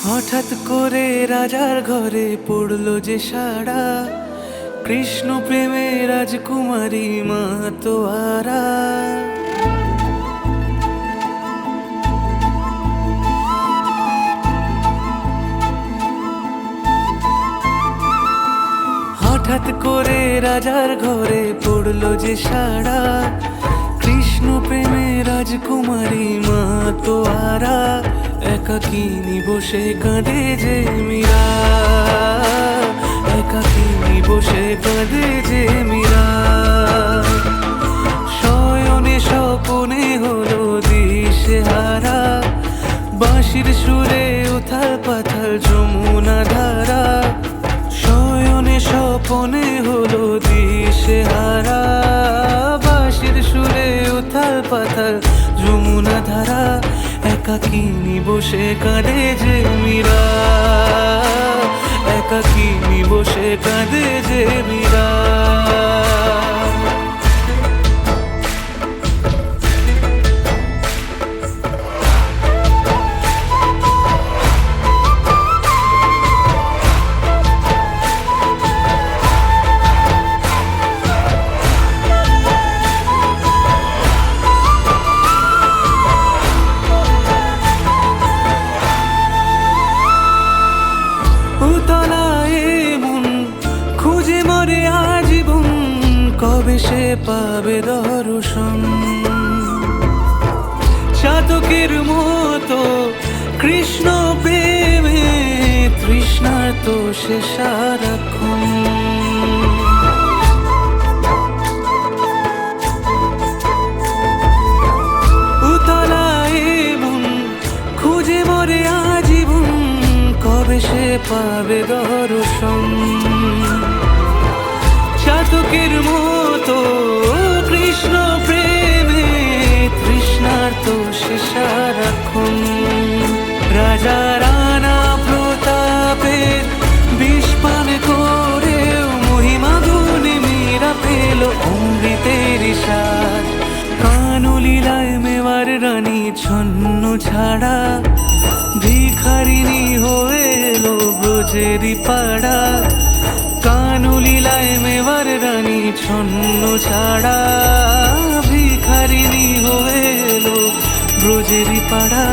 হঠাৎ করে রাজার ঘরে পড়লো যে সাড়া, কৃষ্ণ প্রেমে রাজকুমারী মাতোয়ারা। হঠাৎ করে রাজার ঘরে পড়লো যে সাড়া, কৃষ্ণ প্রেমে রাজকুমারী মাতোয়ারা। একাকিনী বসে কাঁদে যে মীরা, একাকিনী বসে কাঁদে যে মীরা। শয়নে স্বপনে হলো দিশেহারা, বাঁশির সুরে উথাল পাথাল যমুনা ধারা। শয়নে স্বপনে হলো দিশেহারা, বাঁশির সুরে উথাল পাথাল যমুনা ধারা। একাকিনী বসে কাঁদে যে মীরা, একাকিনী বসে কাঁদে যে মীরা। খুঁজে মরে আজীবন, কবে সে পাবে দর্শন। চাতকের মতো কৃষ্ণ প্রেমে তৃষ্ণার্ত সে সারাক্ষণ। উতলায় মন খুঁজে মরে আজীবন, কবে সে পাবে দর্শন। চাতকের মতো কৃষ্ণ প্রেমে তৃষ্ণার্ত সে সারাক্ষণ। রাজা রানা প্রতাপের বিষ পান করেও মহিমা গুণে মীরা পেল অমৃতের স্বাদ। কানলীলায় মেওয়ার রানী ছন্ন ছাড়া, ভিখারিনী হয়ে এলো ব্রজেরই পাড়া। কানলীলায় মেওয়ার রানী ছন্ন ছাড়া, ভিখারিনী হয়ে এলো ব্রজেরই পাড়া।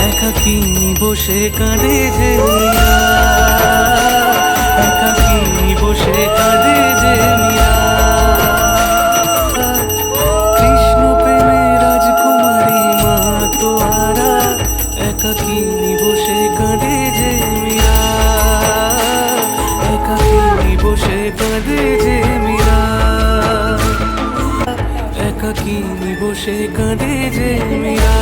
একাকিনী বসে কাঁদে যে মীরা, একাকিনী বসে কাঁদে যে মীরা। কৃষ্ণ প্রেমে রাজকুমারী মাতোয়ারা, একাকিনী বসে কাঁদে যে মীরা, একাকিনী বসে কাঁদে যে মীরা, একাকিনী বসে কাঁদে যে মীরা।